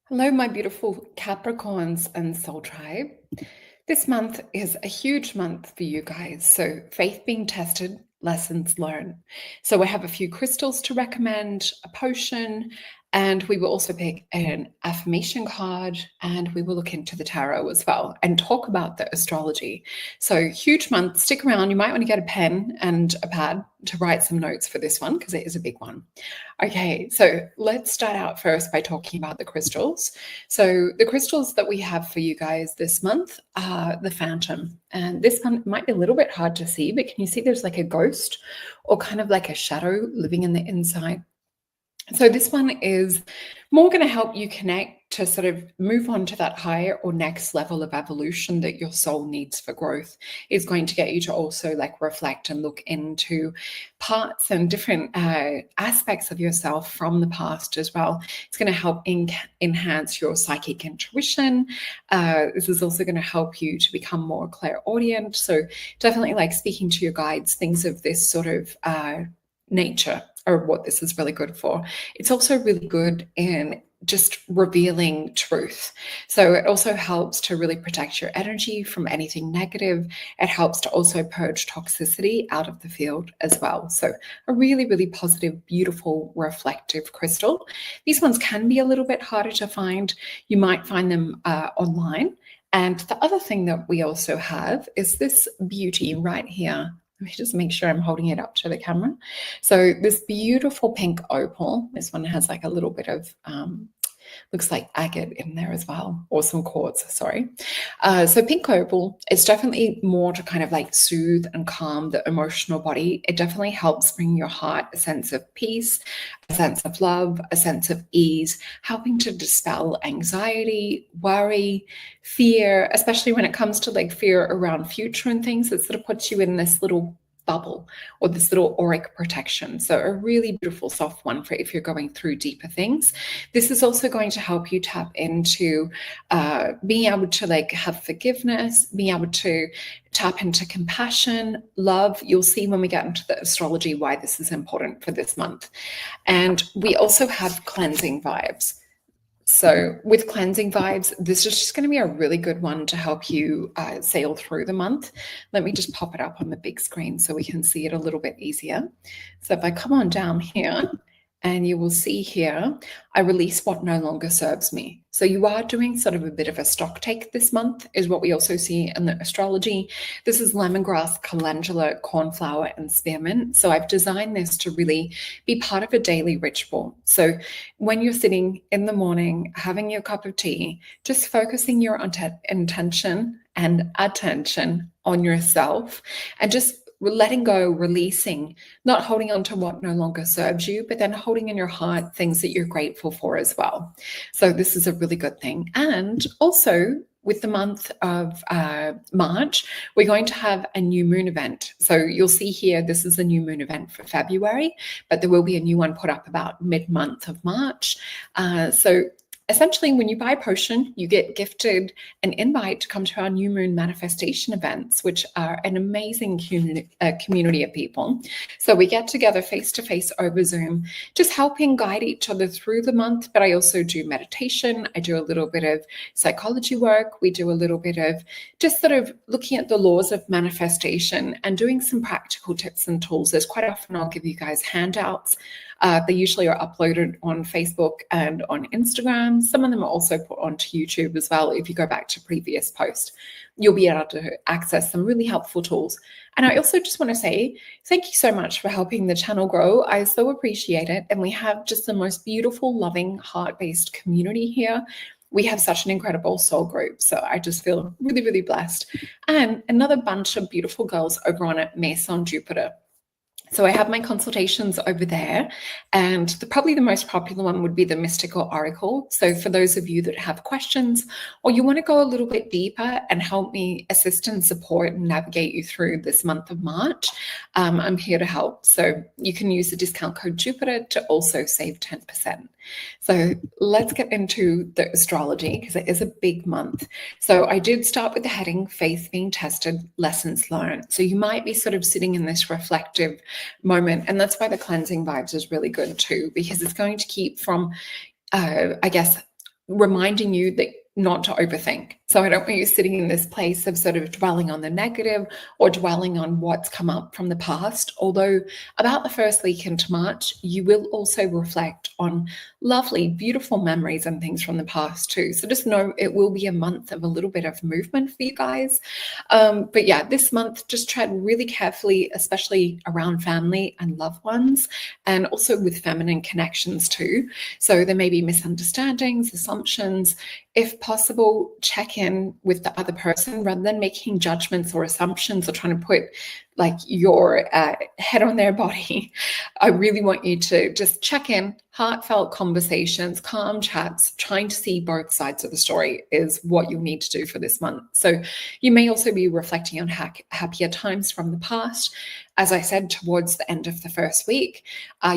Hello, my beautiful Capricorns and Soul Tribe. This month is a huge month for you guys. So, faith being tested, lessons learned. So, we have a few crystals to recommend, a potion, and we will also pick an affirmation card, and we will look into the tarot as well and talk about the astrology. So, huge month. Stick around. You might want to get a pen and a pad to write some notes for this one because it is a big one. Okay, so let's start out first by talking about the crystals. So the crystals that we have for you guys this month are the Phantom. And this one might be a little bit hard to see, but can you see there's like a ghost or kind of like a shadow living in the inside? So this one is more going to help you connect to sort of move on to that higher or next level of evolution that your soul needs for growth. Is going to get you to also like reflect and look into parts and different aspects of yourself from the past as well. It's going to help enhance your psychic intuition. This is also going to help you to become more clairaudient. So definitely like speaking to your guides, things of this sort of nature are what this is really good for. It's also really good in just revealing truth. So it also helps to really protect your energy from anything negative. It helps to also purge toxicity out of the field as well. So a really, really positive, beautiful, reflective crystal. These ones can be a little bit harder to find. You might find them online. And the other thing that we also have is this beauty right here. Let me just make sure I'm holding it up to the camera. So this beautiful pink opal, this one has like a little bit of, looks like agate in there as well, or some quartz, sorry. So pink opal, it's definitely more to kind of like soothe and calm the emotional body. It definitely helps bring your heart a sense of peace, a sense of love, a sense of ease, helping to dispel anxiety, worry, fear, especially when it comes to like fear around future and things. It sort of puts you in this little bubble or this little auric protection. So a really beautiful soft one for if you're going through deeper things. This is also going to help you tap into being able to like have forgiveness, being able to tap into compassion, love. You'll see when we get into the astrology why this is important for this month. And we also have cleansing vibes. So with cleansing vibes, this is just going to be a really good one to help you sail through the month. Let me just pop it up on the big screen so we can see it a little bit easier. So if I come on down here, and you will see here, I release what no longer serves me. So you are doing sort of a bit of a stock take this month, is what we also see in the astrology. This is lemongrass, calendula, cornflower, and spearmint. So I've designed this to really be part of a daily ritual. So when you're sitting in the morning, having your cup of tea, just focusing your intention and attention on yourself and just letting go, releasing, not holding on to what no longer serves you, but then holding in your heart things that you're grateful for as well. So this is a really good thing. And also with the month of March, we're going to have a new moon event. So you'll see here, this is a new moon event for February, but there will be a new one put up about mid-month of March. So essentially, when you buy a potion, you get gifted an invite to come to our new moon manifestation events, which are an amazing community of people. So we get together face-to-face over Zoom, just helping guide each other through the month. But I also do meditation. I do a little bit of psychology work. We do a little bit of just sort of looking at the laws of manifestation and doing some practical tips and tools. There's quite often I'll give you guys handouts. They usually are uploaded on Facebook and on Instagram. Some of them are also put onto YouTube as well. If you go back to previous posts, you'll be able to access some really helpful tools. And I also just want to say thank you so much for helping the channel grow. I so appreciate it. And we have just the most beautiful, loving, heart-based community here. We have such an incredible soul group. So I just feel really, really blessed. And another bunch of beautiful girls over on at Maison Jupiter. So I have my consultations over there, and probably the most popular one would be the Mystical Oracle. So for those of you that have questions, or you want to go a little bit deeper and help me assist and support and navigate you through this month of March, I'm here to help. So you can use the discount code Jupiter to also save 10%. So let's get into the astrology because it is a big month. So I did start with the heading, Faith Being Tested, Lessons Learned. So you might be sort of sitting in this reflective moment, and that's why the cleansing vibes is really good too, because it's going to keep from, I guess, reminding you that not to overthink. So I don't want you sitting in this place of sort of dwelling on the negative or dwelling on what's come up from the past. Although about the first week into March, you will also reflect on lovely, beautiful memories and things from the past too. So just know it will be a month of a little bit of movement for you guys. But yeah, this month, just tread really carefully, especially around family and loved ones, and also with feminine connections too. So there may be misunderstandings, assumptions. If possible, check in with the other person rather than making judgments or assumptions or trying to put like your head on their body. I really want you to just check in, heartfelt conversations, calm chats, trying to see both sides of the story is what you need to do for this month. So you may also be reflecting on happier times from the past. As I said, towards the end of the first week,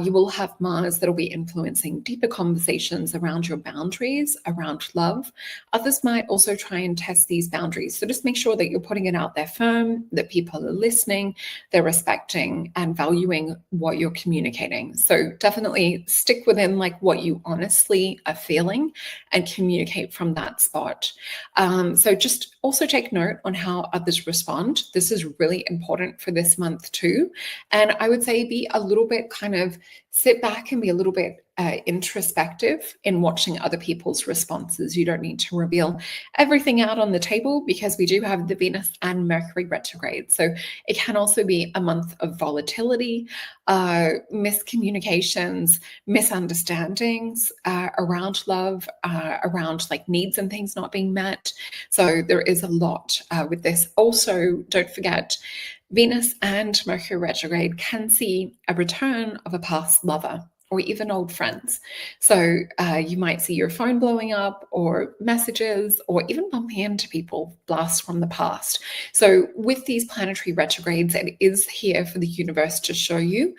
you will have Mars that will be influencing deeper conversations around your boundaries, around love. Others might also try and test these boundaries. So just make sure that you're putting it out there firm, that people are listening, they're respecting and valuing what you're communicating. So definitely stick within like what you honestly are feeling and communicate from that spot. So just also take note on how others respond. This is really important for this month too. And I would say be a little bit kind of sit back and be a little bit introspective in watching other people's responses. You don't need to reveal everything out on the table because we do have the Venus and Mercury retrograde. So it can also be a month of volatility, miscommunications, misunderstandings around love, around like needs and things not being met. So there is a lot with this. Also, don't forget, Venus and Mercury retrograde can see a return of a past lover or even old friends. So you might see your phone blowing up or messages or even bumping into people, blasts from the past. So with these planetary retrogrades, it is here for the universe to show you,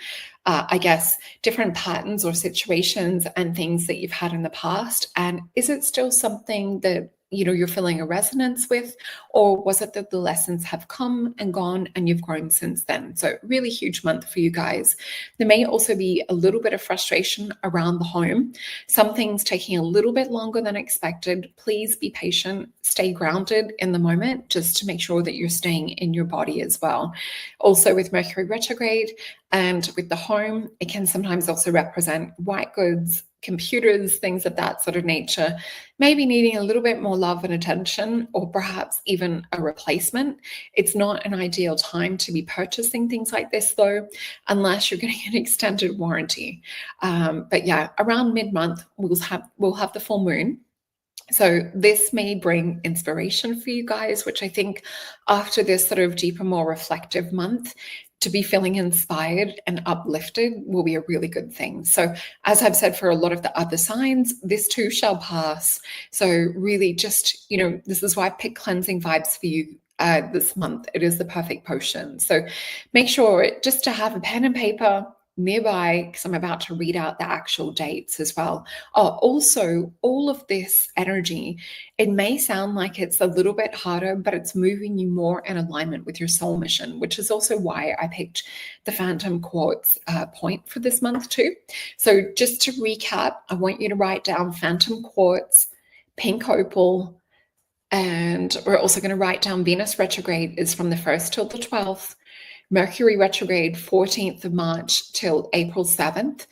I guess, different patterns or situations and things that you've had in the past. And is it still something that you're feeling a resonance with, or was it that the lessons have come and gone and you've grown since then? So really huge month for you guys. There may also be a little bit of frustration around the home. Some things taking a little bit longer than expected. Please be patient, stay grounded in the moment, just to make sure that you're staying in your body as well. Also with Mercury retrograde and with the home, it can sometimes also represent white goods, computers, things of that sort of nature, maybe needing a little bit more love and attention, or perhaps even a replacement. It's not an ideal time to be purchasing things like this though, unless you're getting an extended warranty. But yeah, around mid-month, we'll have the full moon. So this may bring inspiration for you guys, which I think after this sort of deeper, more reflective month, to be feeling inspired and uplifted will be a really good thing. So as I've said for a lot of the other signs, this too shall pass. So really just, this is why I picked cleansing vibes for you this month. It is the perfect potion. So make sure just to have a pen and paper nearby, because I'm about to read out the actual dates as well. Oh, also, all of this energy, it may sound like it's a little bit harder, but it's moving you more in alignment with your soul mission, which is also why I picked the Phantom Quartz point for this month too. So just to recap, I want you to write down Phantom Quartz, Pink Opal, and we're also going to write down Venus retrograde is from the 1st till the 12th. Mercury retrograde 14th of March till April 7th.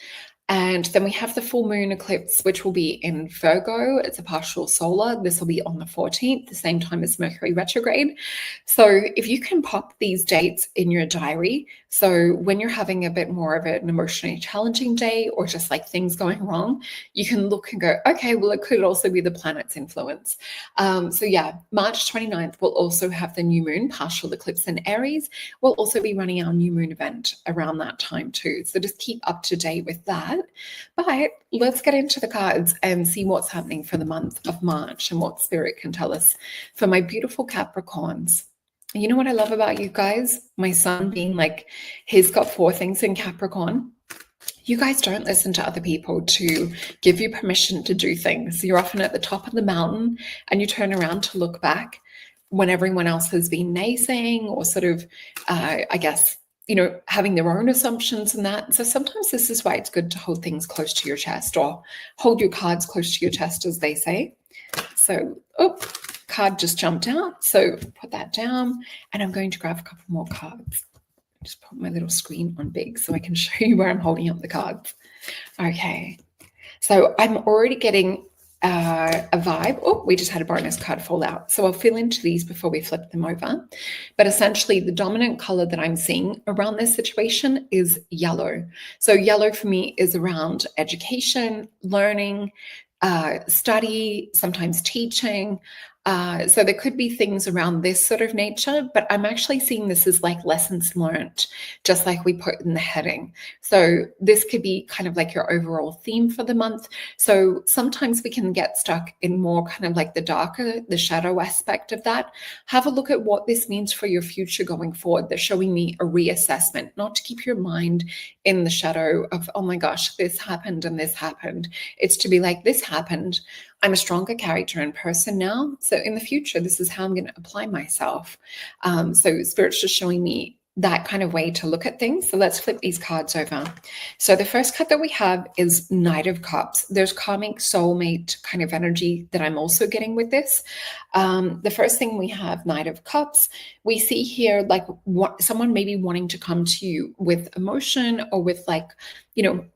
And then we have the full moon eclipse, which will be in Virgo. It's a partial solar. This will be on the 14th, the same time as Mercury retrograde. So if you can pop these dates in your diary, so when you're having a bit more of an emotionally challenging day or just like things going wrong, you can look and go, okay, well, it could also be the planet's influence. So yeah, March 29th, we'll also have the new moon, partial eclipse in Aries. We'll also be running our new moon event around that time too. So just keep up to date with that. But let's get into the cards and see what's happening for the month of March and what Spirit can tell us for my beautiful Capricorns. You know what I love about you guys? My son being like, he's got 4 things in Capricorn. You guys don't listen to other people to give you permission to do things. You're often at the top of the mountain and you turn around to look back when everyone else has been naysaying or sort of, I guess, having their own assumptions and that. So sometimes this is why it's good to hold things close to your chest, or hold your cards close to your chest, as they say. So, card just jumped out. So put that down, and I'm going to grab a couple more cards. Just put my little screen on big so I can show you where I'm holding up the cards. Okay. So I'm already getting a vibe. Oh, we just had a bonus card fall out. So I'll fill into these before we flip them over. But essentially, the dominant color that I'm seeing around this situation is yellow. So yellow for me is around education, learning, study, sometimes teaching. So there could be things around this sort of nature, but I'm actually seeing this as like lessons learned, just like we put in the heading. So this could be kind of like your overall theme for the month. So sometimes we can get stuck in more kind of like the darker, the shadow aspect of that. Have a look at what this means for your future going forward. They're showing me a reassessment, not to keep your mind in the shadow of, oh my gosh, this happened and this happened. It's to be like, this happened. I'm a stronger character and person now. So in the future, this is how I'm going to apply myself. So Spirit's just showing me that kind of way to look at things. So let's flip these cards over. So the first card that we have is Knight of Cups. There's karmic soulmate kind of energy that I'm also getting with this. The first thing we have, Knight of Cups. We see here like someone maybe wanting to come to you with emotion, or with like,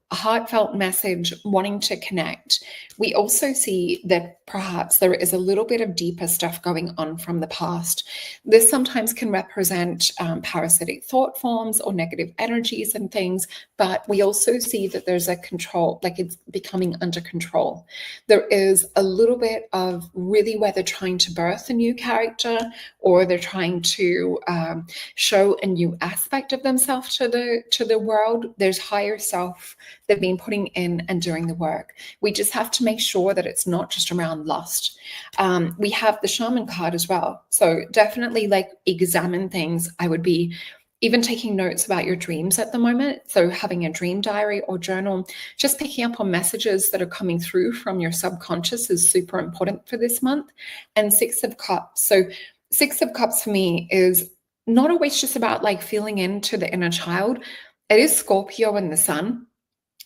a heartfelt message, wanting to connect. We also see that perhaps there is a little bit of deeper stuff going on from the past. This sometimes can represent parasitic thought forms or negative energies and things, but we also see that there's a control, like it's becoming under control. There is a little bit of really where they're trying to birth a new character, or they're trying to show a new aspect of themselves to the world. There's higher self they've been putting in and doing the work. We just have to make sure that it's not just around lust. We have the Shaman card as well. So definitely like examine things. I would be even taking notes about your dreams at the moment. So having a dream diary or journal, just picking up on messages that are coming through from your subconscious is super important for this month. And Six of Cups. So Six of Cups for me is not always just about like feeling into the inner child. It is Scorpio and the sun.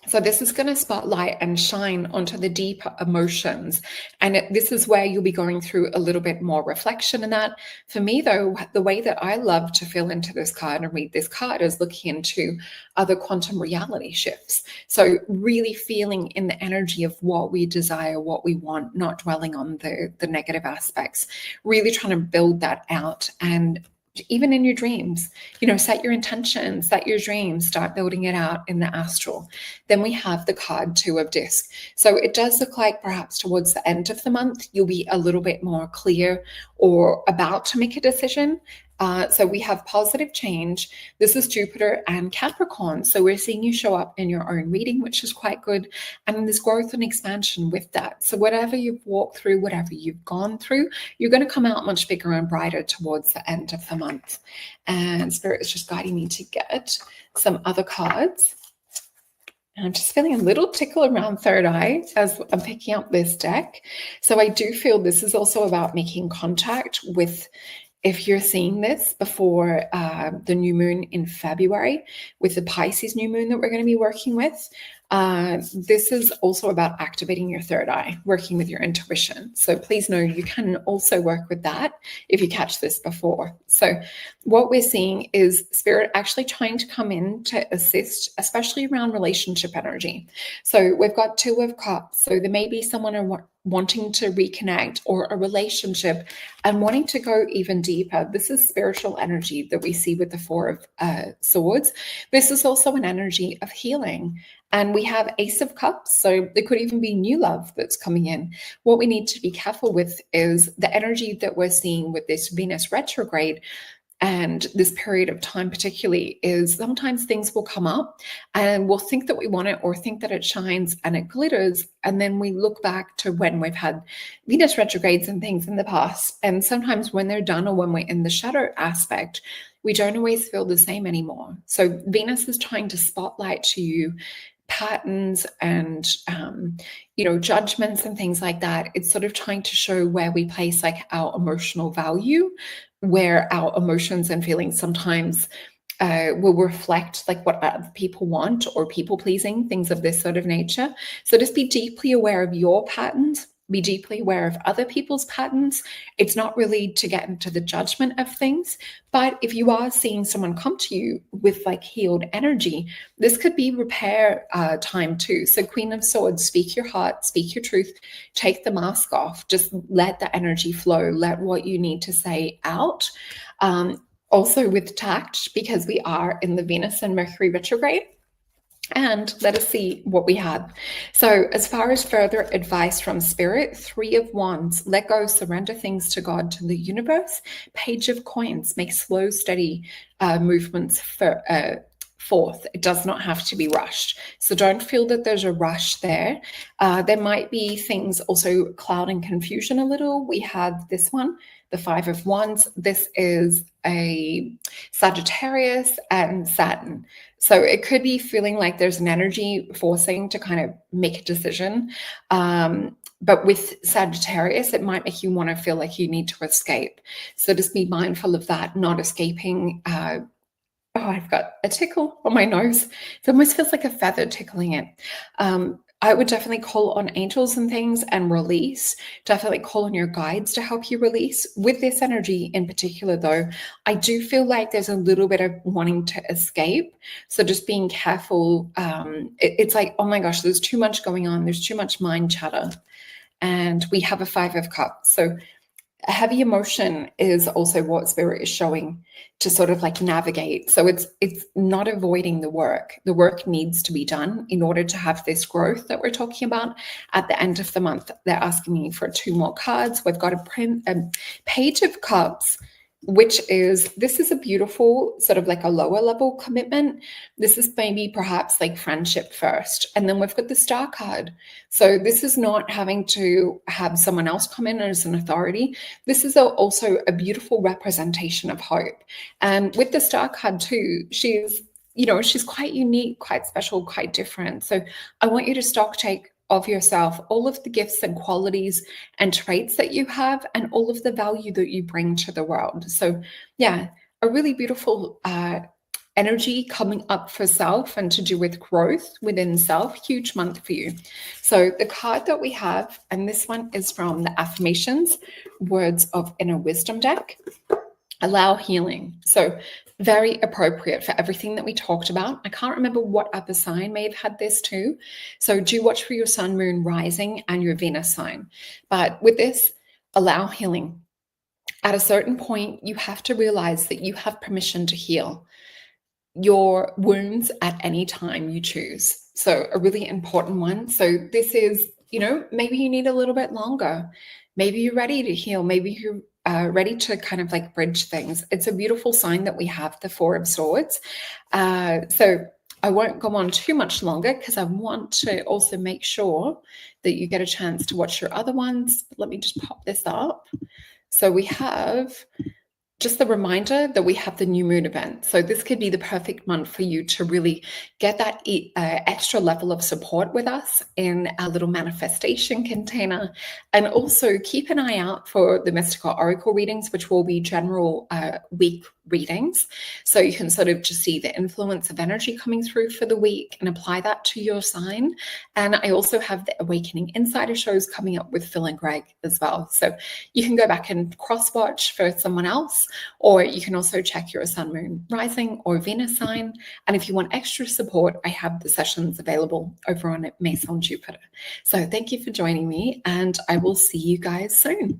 So this is going to spotlight and shine onto the deeper emotions. And this is where you'll be going through a little bit more reflection in that. For me, though, the way that I love to feel into this card and read this card is looking into other quantum reality shifts. So really feeling in the energy of what we desire, what we want, not dwelling on the negative aspects, really trying to build that out. And even in your dreams, set your intentions, set your dreams, start building it out in the astral. Then we have the card Two of Disc. So it does look like perhaps towards the end of the month, you'll be a little bit more clear or about to make a decision. So we have positive change. This is Jupiter and Capricorn. So we're seeing you show up in your own reading, which is quite good. And there's growth and expansion with that. So whatever you've walked through, whatever you've gone through, you're going to come out much bigger and brighter towards the end of the month. And Spirit is just guiding me to get some other cards. And I'm just feeling a little tickle around third eye as I'm picking up this deck. So I do feel this is also about making contact with, if you're seeing this before the new moon in February, with the Pisces new moon that we're going to be working with, this is also about activating your third eye, working with your intuition. So please know you can also work with that if you catch this before. So what we're seeing is Spirit actually trying to come in to assist, especially around relationship energy. So we've got Two of Cups. So there may be someone wanting to reconnect, or a relationship and wanting to go even deeper. This is spiritual energy that we see with the Four of Swords. This is also an energy of healing. And we have Ace of Cups, so there could even be new love that's coming in. What we need to be careful with is the energy that we're seeing with this Venus retrograde. And this period of time particularly is sometimes things will come up and we'll think that we want it, or think that it shines and it glitters. And then we look back to when we've had Venus retrogrades and things in the past. And sometimes when they're done, or when we're in the shadow aspect, we don't always feel the same anymore. So Venus is trying to spotlight to you patterns and judgments and things like that. It's sort of trying to show where we place like our emotional value, where our emotions and feelings sometimes will reflect like what other people want, or people pleasing, things of this sort of nature. So just be deeply aware of your patterns, be deeply aware of other people's patterns. It's not really to get into the judgment of things, but if you are seeing someone come to you with like healed energy, this could be repair time too. So Queen of Swords, speak your heart, speak your truth, take the mask off, just let the energy flow, let what you need to say out. Also with tact, because we are in the Venus and Mercury retrograde. And let us see what we have. So as far as further advice from Spirit, 3 of Wands, let go, surrender things to God, to the universe. Page of Coins, make slow, steady movements forth. It does not have to be rushed. So don't feel that there's a rush there. There might be things also clouding confusion a little. We have this one, the 5 of Wands. This is a Sagittarius and Saturn. So it could be feeling like there's an energy forcing to kind of make a decision. But with Sagittarius, it might make you want to feel like you need to escape. So just be mindful of that, not escaping. Oh, I've got a tickle on my nose. It almost feels like a feather tickling it. I would definitely call on angels and things and release. Definitely call on your guides to help you release. With this energy in particular, though, I do feel like there's a little bit of wanting to escape. So just being careful. It's like, oh my gosh, there's too much going on. There's too much mind chatter. And we have a 5 of Cups. So a heavy emotion is also what Spirit is showing to sort of like navigate. So it's not avoiding the work. The work needs to be done in order to have this growth that we're talking about. At the end of the month, they're asking me for 2 more cards. We've got a Page of Cups, which is, this is a beautiful sort of like a lower level commitment. This is maybe perhaps like friendship first. And then we've got the Star card. So this is not having to have someone else come in as an authority. This is also a beautiful representation of hope. And with the Star card too, she's quite unique, quite special, quite different. So I want you to stock take of yourself, all of the gifts and qualities and traits that you have, and all of the value that you bring to the world. So yeah, a really beautiful energy coming up for self and to do with growth within self. Huge month for you. So the card that we have, and this one is from the Affirmations, Words of Inner Wisdom deck. Allow healing. So very appropriate for everything that we talked about. I can't remember what other sign may have had this too. So do watch for your sun, moon, rising, and your Venus sign. But with this, allow healing. At a certain point, you have to realize that you have permission to heal your wounds at any time you choose. So a really important one. So this is, maybe you need a little bit longer. Maybe you're ready to heal. Maybe you're ready to kind of like bridge things. It's a beautiful sign that we have the 4 of Swords. So I won't go on too much longer because I want to also make sure that you get a chance to watch your other ones. Let me just pop this up. So we have just the reminder that we have the new moon event. So this could be the perfect month for you to really get that extra level of support with us in our little manifestation container. And also keep an eye out for the Mystical Oracle readings, which will be general week readings. So you can sort of just see the influence of energy coming through for the week and apply that to your sign. And I also have the Awakening Insider shows coming up with Phil and Greg as well. So you can go back and cross-watch for someone else, or you can also check your sun, moon, rising, or Venus sign. And if you want extra support, I have the sessions available over on Maison Jupiter. So thank you for joining me, and I will see you guys soon.